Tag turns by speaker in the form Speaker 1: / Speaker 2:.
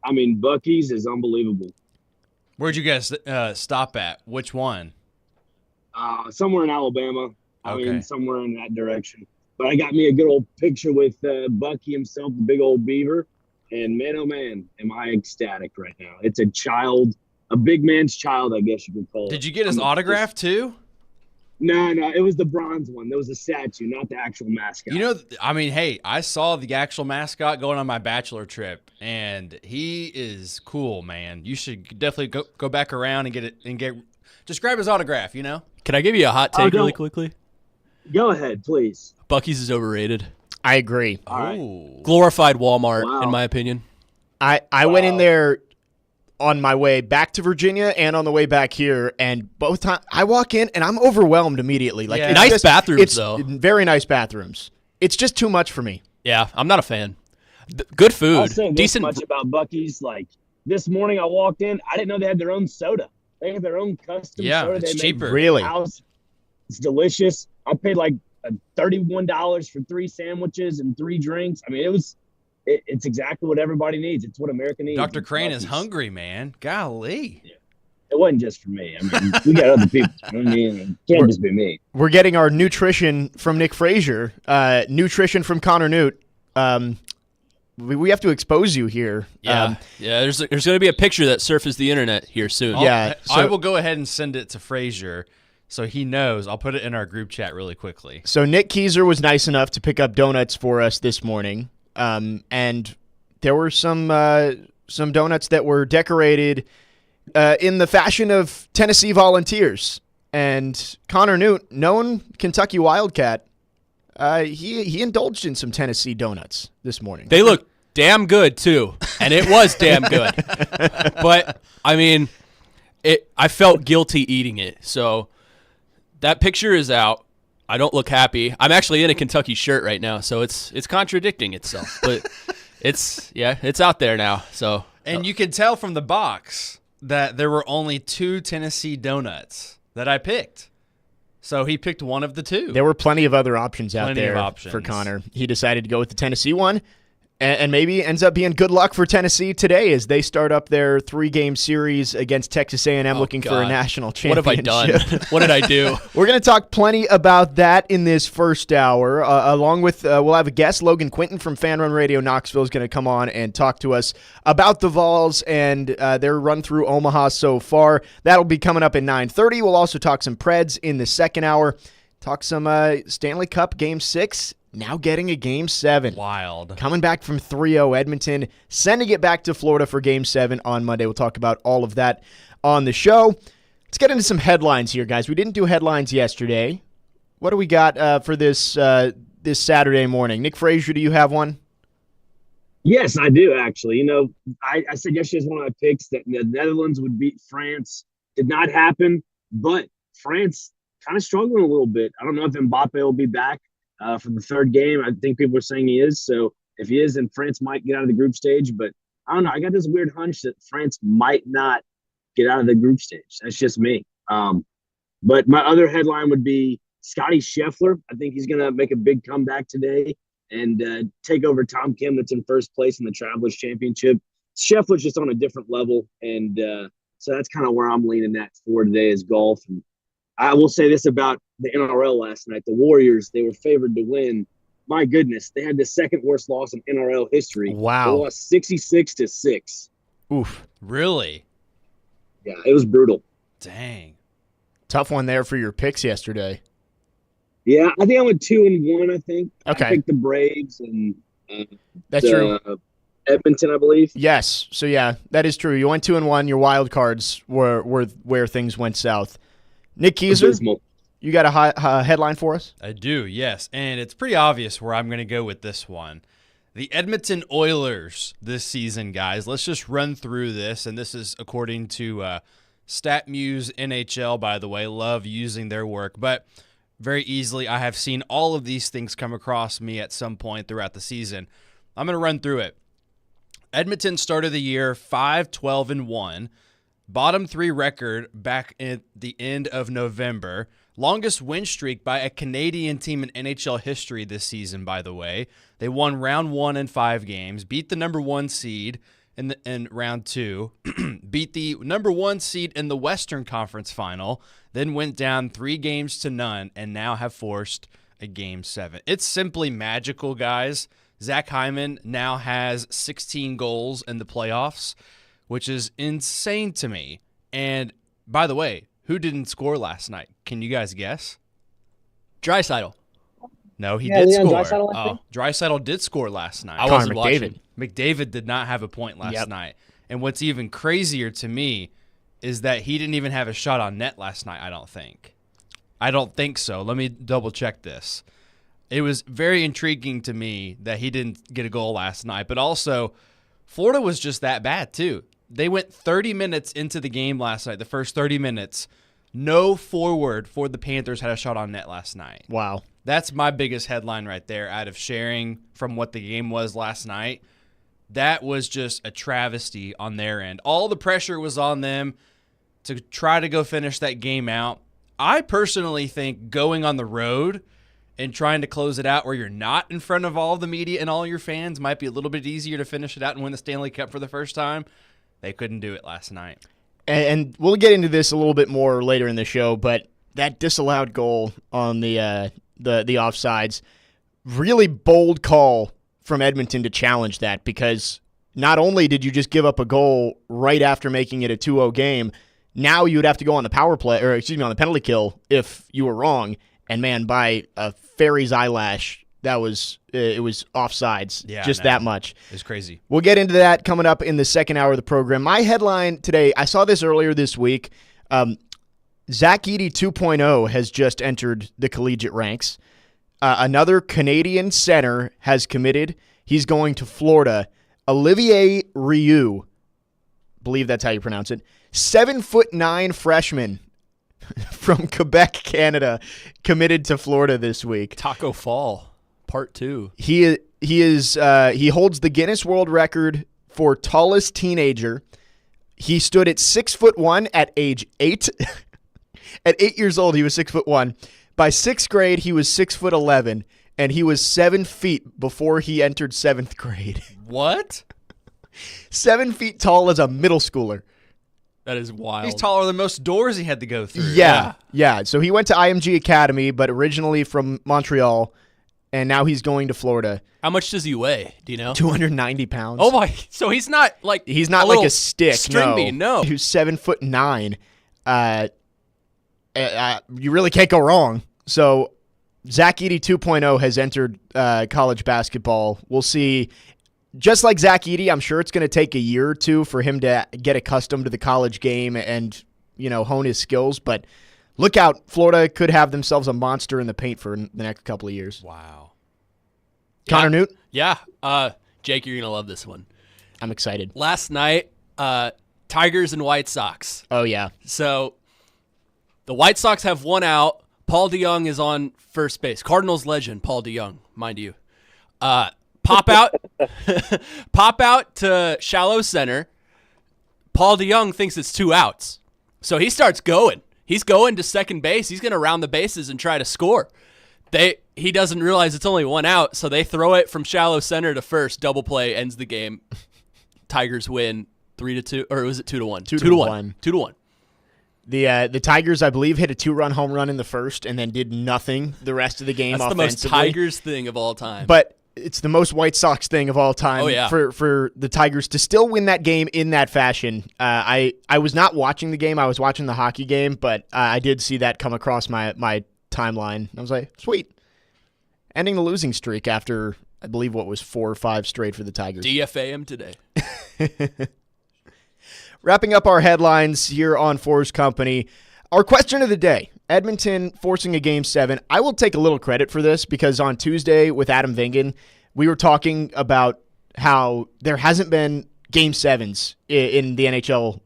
Speaker 1: I mean, Bucky's is unbelievable.
Speaker 2: Where'd you guys stop at? Which one?
Speaker 1: Somewhere in Alabama. I mean,
Speaker 2: Okay.
Speaker 1: somewhere in that direction. But I got me a good old picture with Bucky himself, the big old beaver. And man, oh man, am I ecstatic right now. It's a child, a big man's child, I guess you could call it.
Speaker 2: Did you get his autograph too?
Speaker 1: No, it was the bronze one. There was a statue, not the actual mascot.
Speaker 2: You know, I mean, hey, I saw the actual mascot going on my bachelor trip, and he is cool, man. You should definitely go back around and get it and just grab his autograph. You know.
Speaker 3: Can I give you a hot take really quickly?
Speaker 1: Go ahead, please.
Speaker 3: Bucky's is overrated.
Speaker 4: I agree.
Speaker 1: All right.
Speaker 3: Glorified Walmart, in my opinion.
Speaker 4: I went in there on my way back to Virginia and on the way back here, and both times I walk in and I'm overwhelmed immediately. Like,
Speaker 2: Yeah.
Speaker 4: it's
Speaker 3: Nice
Speaker 4: just-
Speaker 3: bathrooms,
Speaker 4: it's
Speaker 3: though.
Speaker 4: Very nice bathrooms. It's just too much for me.
Speaker 3: Yeah, I'm not a fan. Good
Speaker 1: I'll
Speaker 3: food.
Speaker 1: say this
Speaker 3: Decent.
Speaker 1: much about Bucky's. Like, this morning I walked in, I didn't know they had their own soda. They have their own custom
Speaker 2: Yeah,
Speaker 1: soda.
Speaker 2: it's
Speaker 1: They
Speaker 2: cheaper.
Speaker 1: Make
Speaker 4: Really?
Speaker 1: in-house. It's delicious. I paid like $31 for 3 sandwiches and 3 drinks. I mean, it's exactly what everybody needs. It's what America needs.
Speaker 2: Dr.
Speaker 1: It's
Speaker 2: Crane is
Speaker 1: Buc-ee's.
Speaker 2: Golly, man. Golly.
Speaker 1: It wasn't just for me. I mean, we got other people. You know what I mean? It can't just be me.
Speaker 4: We're getting our nutrition from Nick Frazier, nutrition from Connor Newt. We have to expose you here.
Speaker 3: Yeah, There's going to be a picture that surfaces the internet here soon.
Speaker 4: Yeah,
Speaker 2: I
Speaker 4: so-
Speaker 2: will go ahead and send it to Frazier so he knows. I'll put it in our group chat really quickly.
Speaker 4: So Nick Keyser was nice enough to pick up donuts for us this morning, and there were some donuts that were decorated in the fashion of Tennessee Volunteers. And Connor Newt, known Kentucky Wildcat, he indulged in some Tennessee donuts this morning.
Speaker 3: They look damn good, too. And it was damn good. But, I mean, I felt guilty eating it. So that picture is out. I don't look happy. I'm actually in a Kentucky shirt right now, so it's contradicting itself. But it's out there now. So
Speaker 2: And you can tell from the box that there were only 2 Tennessee donuts that I picked. So he picked one of the 2.
Speaker 4: There were plenty of other options out
Speaker 2: Plenty of
Speaker 4: there
Speaker 2: options.
Speaker 4: for Connor. He decided to go with the Tennessee one, and maybe ends up being good luck for Tennessee today as they start up their 3-game series against Texas A&M looking for a
Speaker 3: God.
Speaker 4: national
Speaker 3: What have
Speaker 4: championship.
Speaker 3: I done? What did I do?
Speaker 4: We're going to talk plenty about that in this first hour, along with we'll have a guest. Logan Quinton from Fan Run Radio Knoxville is going to come on and talk to us about the Vols and their run through Omaha so far. That'll be coming up at 9:30. We'll also talk some Preds in the second hour. Talk some Stanley Cup Game 6, now getting a Game 7.
Speaker 2: Wild.
Speaker 4: Coming back from 3-0 Edmonton, sending it back to Florida for Game 7 on Monday. We'll talk about all of that on the show. Let's get into some headlines here, guys. We didn't do headlines yesterday. What do we got for this Saturday morning? Nick Frazier, do you have one?
Speaker 1: Yes, I do, actually. You know, I said yesterday was one of my picks that the Netherlands would beat France. Did not happen, but France kind of struggling a little bit. I don't know if Mbappe will be back for the 3rd game. I think people are saying he is. So if he is, then France might get out of the group stage. But I don't know. I got this weird hunch that France might not get out of the group stage. That's just me. But my other headline would be Scotty Scheffler. I think he's going to make a big comeback today and take over Tom Kim that's in first place in the Travelers Championship. Scheffler's just on a different level. And so that's kind of where I'm leaning at for today is golf. And I will say this about the NRL last night. The Warriors, they were favored to win. My goodness, they had the 2nd worst loss in NRL history.
Speaker 4: Wow.
Speaker 1: They lost 66-6.
Speaker 4: Oof.
Speaker 2: Really?
Speaker 1: Yeah, it was brutal.
Speaker 2: Dang.
Speaker 4: Tough one there for your picks yesterday.
Speaker 1: Yeah, I think I went 2-1, I think.
Speaker 4: Okay.
Speaker 1: I picked the Braves and
Speaker 4: That's true.
Speaker 1: Edmonton, I believe.
Speaker 4: Yes. So, yeah, that is true. You went 2-1. Your wild cards were where things went south. Nick Keyser,
Speaker 1: Abysmal.
Speaker 4: you got a headline for us?
Speaker 2: I do, yes. And it's pretty obvious where I'm going to go with this one. The Edmonton Oilers this season, guys. Let's just run through this. And this is according to StatMuse NHL, by the way. Love using their work. But very easily, I have seen all of these things come across me at some point throughout the season. I'm going to run through it. Edmonton started the year 5-12-1. Bottom 3 record back at the end of November. Longest win streak by a Canadian team in NHL history this season, by the way. They won round 1 in 5 games, beat the number 1 seed, in round 2, beat the number 1 seed in the Western Conference Final, then went down 3-0, and now have forced a Game 7. It's simply magical, guys. Zach Hyman now has 16 goals in the playoffs, which is insane to me. And by the way, who didn't score last night? Can you guys guess?
Speaker 3: Draisaitl.
Speaker 2: No, he did score.
Speaker 1: Draisaitl,
Speaker 2: Draisaitl did score last night.
Speaker 3: I wasn't
Speaker 4: Connor
Speaker 3: watching.
Speaker 2: McDavid did not have a point last night. And what's even crazier to me is that he didn't even have a shot on net last night, I don't think. I don't think so. Let me double check this. It was very intriguing to me that he didn't get a goal last night, but also Florida was just that bad too. They went 30 minutes into the game last night, the first 30 minutes. No forward for the Panthers had a shot on net last night.
Speaker 4: Wow.
Speaker 2: That's my biggest headline right there out of sharing from what the game was last night. That was just a travesty on their end. All the pressure was on them to try to go finish that game out. I personally think going on the road and trying to close it out where you're not in front of all the media and all your fans might be a little bit easier to finish it out and win the Stanley Cup for the first time. They couldn't do it last night.
Speaker 4: And we'll get into this a little bit more later in the show, but that disallowed goal on the offsides, really bold call from Edmonton to challenge that, because not only did you just give up a goal right after making it a 2-0 game, now you would have to go on the power play, or excuse me, on the penalty kill if you were wrong. And man, by a fairy's eyelash, it was offsides, that much.
Speaker 2: It's crazy.
Speaker 4: We'll get into that coming up in the second hour of the program. My headline today, I saw this earlier this week. Zach Edey 2.0 has just entered the collegiate ranks. Another Canadian center has committed. He's going to Florida. Olivier Rioux, believe that's how you pronounce it, 7'9" freshman from Quebec, Canada, committed to Florida this week.
Speaker 3: Taco Fall, part 2.
Speaker 4: He holds the Guinness World Record for tallest teenager. He stood at 6'1" at age 8. At 8 years old, he was 6'1". By 6th grade, he was 6'11", and he was 7 feet before he entered 7th grade.
Speaker 2: What?
Speaker 4: 7 feet tall as a middle schooler.
Speaker 3: That is wild.
Speaker 2: He's taller than most doors he had to go through.
Speaker 4: Yeah. So he went to IMG Academy, but originally from Montreal, and now he's going to Florida.
Speaker 3: How much does he weigh? Do you know?
Speaker 4: 290 pounds.
Speaker 3: Oh my! So he's not like
Speaker 4: a stick.
Speaker 3: String bean. No,
Speaker 4: he's 7'9". You really can't go wrong. So Zach Edey 2.0 has entered college basketball. We'll see. Just like Zach Edey, I'm sure it's going to take a year or two for him to get accustomed to the college game and, hone his skills. But look out, Florida could have themselves a monster in the paint for the next couple of years.
Speaker 2: Wow.
Speaker 4: Connor Newt?
Speaker 3: Yeah. Jake, you're going to love this one.
Speaker 4: I'm excited.
Speaker 3: Last night, Tigers and White Sox.
Speaker 4: Oh, yeah.
Speaker 3: So the White Sox have one out. Paul DeJong is on first base. Cardinals legend, Paul DeJong, mind you. Pop out to shallow center. Paul DeJong thinks it's 2 outs. So he starts going. He's going to second base. He's going to round the bases and try to score. He doesn't realize it's only 1 out, so they throw it from shallow center to first. Double play ends the game. Tigers win 3-2, or was it 2-1?
Speaker 4: 2-1.
Speaker 3: 2-1.
Speaker 4: The Tigers, I believe, hit a 2-run home run in the first and then did nothing the rest of the game.
Speaker 3: That's the most Tigers thing of all time.
Speaker 4: But it's the most White Sox thing of all time.
Speaker 3: Oh, yeah.
Speaker 4: For the Tigers to still win that game in that fashion. I was not watching the game. I was watching the hockey game, but I did see that come across my timeline. I was like, sweet. Ending the losing streak after, I believe, what was 4 or 5 straight for the Tigers.
Speaker 3: DFA him today.
Speaker 4: Wrapping up our headlines here on 4's Company, our question of the day, Edmonton forcing a Game 7. I will take a little credit for this because on Tuesday with Adam Vingan, we were talking about how there hasn't been Game 7s in the NHL